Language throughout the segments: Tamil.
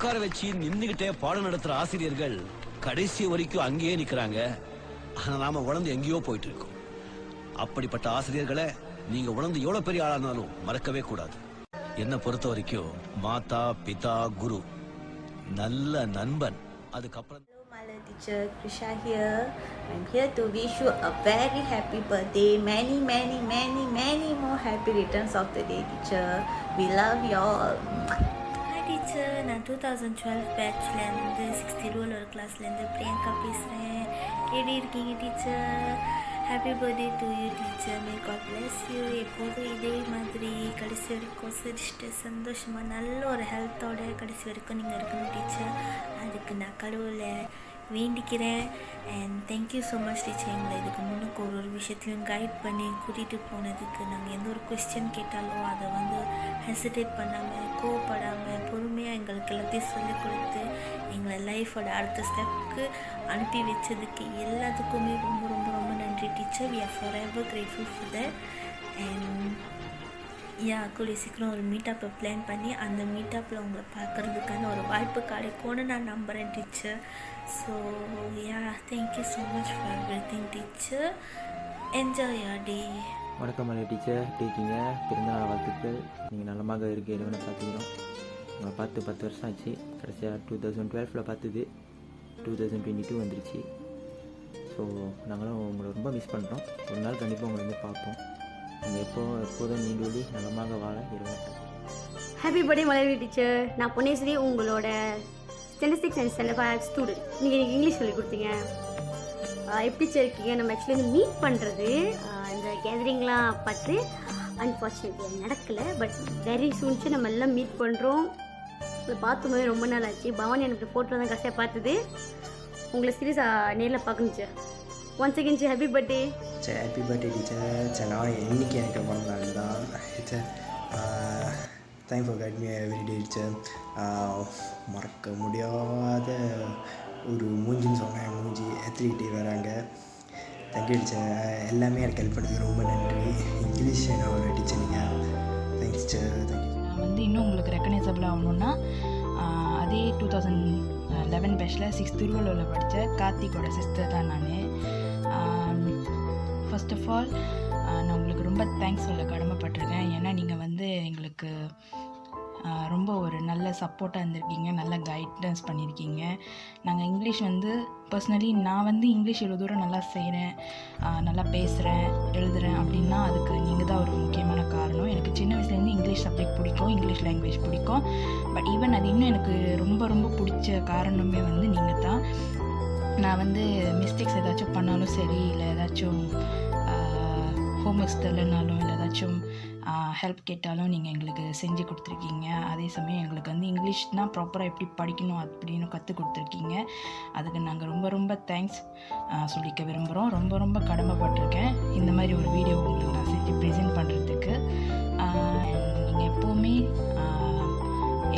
உட்கார வச்சு நின்னுகிட்டே பாடம் நடத்துற ஆசிரியர்கள் கடைசி வரைக்கும் அங்கேயே நிக்கிறாங்க. ஆனா நாம உணர்ந்து எங்கேயோ போயிட்டு இருக்கோம். அப்படிப்பட்ட ஆசிரியர்களை நீங்க உணர்ந்து எவ்வளவு பெரிய ஆளானாலும் மறக்கவே கூடாது. என்ன பொறுத்த வரைக்கும் மாதா பிதா குரு நல்ல நண்பன். அதுக்கப்புறம் Hello, teacher Krisha here. I'm here to wish you a very happy birthday. Many more happy returns of the day, teacher. We love you all. Hi teacher, நான் 2012 பேட்ச்லேருந்து 60 ரூல் ஒரு கிளாஸ்லேருந்து பிரியங்கா பேசுகிறேன். எப்படி இருக்கீங்க teacher? Happy birthday to you teacher. May God bless you. எப்போதும் இதே மாதிரி கடைசி வரைக்கும் சிரிச்சிட்டு சந்தோஷமாக நல்ல ஒரு ஹெல்த்தோட கடைசி வரைக்கும் நீங்கள் இருக்கணும் டீச்சர். அதுக்கு நான் கடவுளை வேண்டிக்கிறேன். And thank you so much teacher. எங்களை இதுக்கு முன்னுக்கு ஒரு விஷயத்துலையும் கைட் பண்ணி கூட்டிகிட்டு போனதுக்கு. நாங்கள் எந்த ஒரு கொஸ்டின் கேட்டாலும் அதை ஹெசிடேட் பண்ணாமல் கோவப்படாமல் பொறுமையாக எங்களுக்கு எல்லாத்தையும் சொல்லிக் கொடுத்து எங்களை லைஃபோட அடுத்த ஸ்டெப்புக்கு அனுப்பி வச்சதுக்கு எல்லாத்துக்குமே ரொம்ப ரொம்ப ரொம்ப நன்றி teacher. We are forever grateful for that. And கூடிய சீக்கிரம் ஒரு மீட்டப்பை பிளான் பண்ணி அந்த மீட்டப்பில் உங்களை பார்க்குறதுக்கான ஒரு வாய்ப்பு கிடைக்கும்னு நான் நம்புகிறேன் teacher. So thank you so much for everything teacher. Enjoy your day. வணக்கம் மலை டீச்சர், எப்படி இருக்கீங்க? பிறந்தநாள் வாழ்த்துக்கள். நீங்கள் நலமாக இருக்க இறைவனை பார்த்துக்கிறோம். உங்களை பார்த்து 10 வருஷம் ஆச்சு. கடைசியாக 2012 பார்த்தது 2022 வந்துருச்சு. ஸோ நாங்களும் உங்களை ரொம்ப மிஸ் பண்ணுறோம். ஒரு நாள் கண்டிப்பாக உங்களை வந்து பார்ப்போம். நீங்கள் எப்போதும் நீண்டொலி நலமாக வாழ இறைவனை பார்த்துக்கிறோம். Happy birthday Malarvi teacher. நான் புனேஸ்வரி, உங்களோட ஸ்டாண்டர்ட் 6 அண்ட் ஸ்டாண்டர்ட் 5 ஸ்டூடெண்ட். நீங்கள் எனக்கு இங்கிலீஷ் சொல்லிக் கொடுத்தீங்க. எப்படி இருக்கீங்க? நம்ம ஆக்சுவலி வந்து மீட் பண்ணுறது இந்த கேதரிங்லாம் பார்த்து அன்ஃபார்ச்சுனேட்லி நடக்கலை. பட் வெரி சூன்ச்சு நம்ம எல்லாம் மீட் பண்ணுறோம். உங்களை பார்த்துமே ரொம்ப நாள் ஆச்சு. பவானி எனக்கு ஃபோட்டோ தான் கடைசியாக பார்த்தது. உங்களை சீரியஸாக நேரில் பார்க்கணும் sir. Once again sir happy birthday. சரி, ஹாப்பி பர்த்டே டீச்சர். சரி, நான் இன்றைக்கி எனக்கு பிறந்த நாள் தான் teacher. Thanks for guide me every day teacher. மறக்க முடியாத ஒரு மூஞ்சின்னு சொன்னேன். மூஞ்சி எத்திரிக்கிட்டே வராங்க. Thank you teacher. எல்லாமே எனக்கு ஹெல்ப் பண்ணுறதுக்கு ரொம்ப நன்றி. இங்கிலீஷ் என்னோட டீச்சர் நீங்கள். Thanks teacher. தேங்க்யூ. நான் இன்னும் உங்களுக்கு ரெக்கனைசபிள் ஆகணுன்னா அதே 2011 பேட்சில் 6th திருவள்ளூரில் படித்த கார்த்திகோட சிஸ்டர் தான் நான். ஃபர்ஸ்ட் ஆஃப் ஆல் நான் உங்களுக்கு ரொம்ப தேங்க்ஸ் சொல்ல கடமைப்பட்டிருக்கேன். ஏன்னா நீங்கள் எங்களுக்கு ரொம்ப ஒரு நல்ல சப்போர்ட்டாக இருந்திருக்கீங்க, நல்ல கைடன்ஸ் பண்ணியிருக்கீங்க. நாங்கள் இங்கிலீஷ் பர்சனலி நான் இங்கிலீஷ் இவ்வளோ தூரம் நல்லா செய்கிறேன், நல்லா பேசுகிறேன், எழுதுகிறேன் அப்படின்னா அதுக்கு நீங்கள் தான் ஒரு முக்கியமான காரணம். எனக்கு சின்ன வயசுலேருந்து இங்கிலீஷ் சப்ஜெக்ட் பிடிக்கும், இங்கிலீஷ் லாங்குவேஜ் பிடிக்கும். பட் ஈவன் அது இன்னும் எனக்கு ரொம்ப ரொம்ப பிடிச்ச காரணமே நீங்கள் தான். நான் மிஸ்டேக்ஸ் ஏதாச்சும் பண்ணாலும் சரி, இல்லை ஏதாச்சும் ஹோம்ஒர்க்ஸ் தெரியலனாலும், இல்லை ஏதாச்சும் ஹெல்ப் கேட்டாலும் நீங்கள் எங்களுக்கு செஞ்சு கொடுத்துருக்கீங்க. அதே சமயம் எங்களுக்கு இங்கிலீஷ்னால் ப்ராப்பராக எப்படி படிக்கணும் அப்படின்னு கற்றுக் கொடுத்துருக்கீங்க. அதுக்கு நாங்கள் ரொம்ப ரொம்ப தேங்க்ஸ் சொல்லிக்க விரும்புகிறோம். ரொம்ப ரொம்ப கடமைப்பட்டிருக்கேன் இந்த மாதிரி ஒரு வீடியோ உங்களுக்கு நான் செஞ்சு ப்ரெசென்ட் பண்ணுறதுக்கு. நீங்கள் எப்போவுமே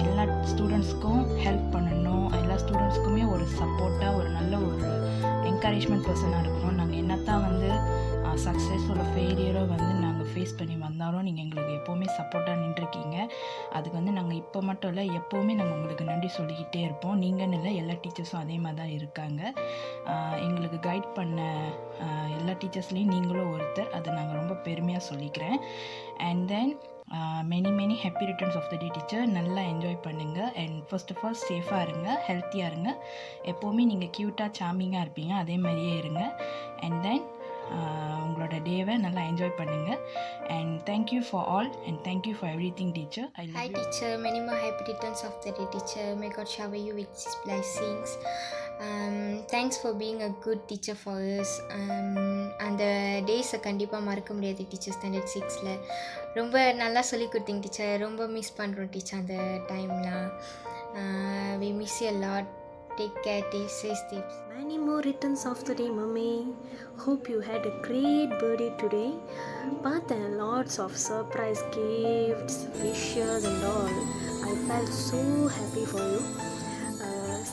எல்லா ஸ்டூடெண்ட்ஸ்க்கும் ஹெல்ப் பண்ணணும், எல்லா ஸ்டூடெண்ட்ஸ்க்குமே ஒரு சப்போர்ட்டாக ஒரு நல்ல ஒரு என்கரேஜ்மெண்ட் பர்சனாக இருக்கணும். நாங்கள் என்ன தான் சக்ஸஸோட ஃபெயிலியரோ நாங்கள் ஃபேஸ் பண்ணி வந்தாலும் நீங்கள் எங்களுக்கு எப்போவுமே சப்போர்ட்டாக நின்றுருக்கீங்க. அதுக்கு நாங்கள் இப்போ மட்டும் இல்லை, எப்போவுமே நாங்கள் உங்களுக்கு நன்றி சொல்லிக்கிட்டே இருப்போம். நீங்கன்னு இல்லை, எல்லா டீச்சர்ஸும் அதே மாதிரி தான் இருக்காங்க. எங்களுக்கு கைட் பண்ண எல்லா டீச்சர்ஸ்லேயும் நீங்களும் ஒருத்தர். அதை நாங்கள் ரொம்ப பெருமையாக சொல்லிக்கிறேன். And then many happy returns of the day teacher. நல்லா என்ஜாய் பண்ணுங்கள். அண்ட் ஃபர்ஸ்ட் ஆஃப் ஆல் சேஃபாக இருங்க, ஹெல்த்தியாக இருங்க. எப்போவுமே நீங்கள் க்யூட்டாக சாமிங்காக இருப்பீங்க, அதே மாதிரியே இருங்க. அண்ட் தென் உங்களோட டேவை நல்லா என்ஜாய் பண்ணுங்கள். And thank you for all and thank you for every thing teacher. Hi teacher, many more happy returns of the day teacher. May God shower you with His blessings. Thanks for being a good teacher for us. அந்த டேஸை கண்டிப்பாக மறக்க முடியாது டீச்சர். ஸ்டாண்டர்ட் 6ல் ரொம்ப நல்லா சொல்லி கொடுத்தீங்க டீச்சர். ரொம்ப மிஸ் பண்ணுறோம் டீச்சர் அந்த டைம்லாம். we miss you a lot. Take care, stay safe. Many more returns of the day, Mummy. Hope you had a great birthday today. Partha, lots of surprise gifts, wishes and all. I felt so happy for you.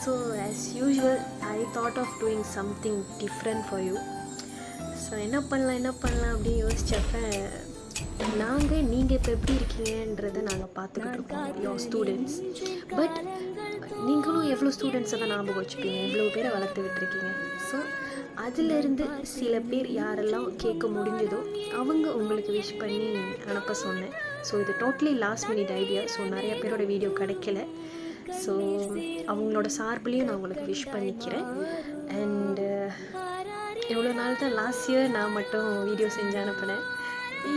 So as usual, I thought of doing something different for you. So என்ன பண்ணலாம் அப்படி யோசிச்சப்ப நீங்கள் இப்போ எப்படி இருக்கீங்கன்றதை நாங்கள் பார்த்துக்கிட்டு இருக்கோம், யோர் ஸ்டூடெண்ட்ஸ். பட் எவ்வளோ ஸ்டூடெண்ட்ஸை தான் ஞாபகம் வச்சுப்பீங்க, எவ்வளோ பேரை வளர்த்து விட்டுருக்கீங்க. ஸோ அதிலிருந்து சில பேர் யாரெல்லாம் கேட்க முடிஞ்சதோ அவங்க உங்களுக்கு விஷ் பண்ணி அனுப்ப சொன்னேன். ஸோ இது totally last minute idea. So நிறைய பேரோட வீடியோ கிடைக்கல. ஸோ அவங்களோட சார்பிலையும் நான் உங்களுக்கு விஷ் பண்ணிக்கிறேன். அண்டு எவ்வளோ நாள் தான் லாஸ்ட் இயர் நான் மட்டும் வீடியோ செஞ்சு அனுப்பினேன்.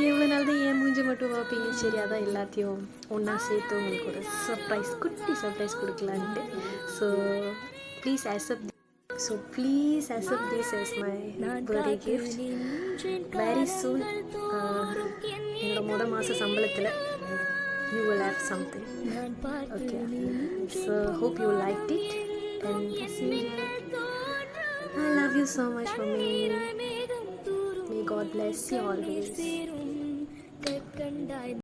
எவ்வளோ நாள் தான் என் மூஞ்சி மட்டும் பார்ப்பீங்க. சரி, அதான் எல்லாத்தையும் ஒன்றா சேர்த்து உங்களுக்கு ஒரு சர்ப்ரைஸ், குட்டி சர்ப்ரைஸ் கொடுக்கலான்ட்டு. So please accept this as my birthday gift. Very soon என்னோட மாத சம்பளத்தில் you will have something. Okay, so hope you liked it and see you. I love you so much, mommy. May God bless you always.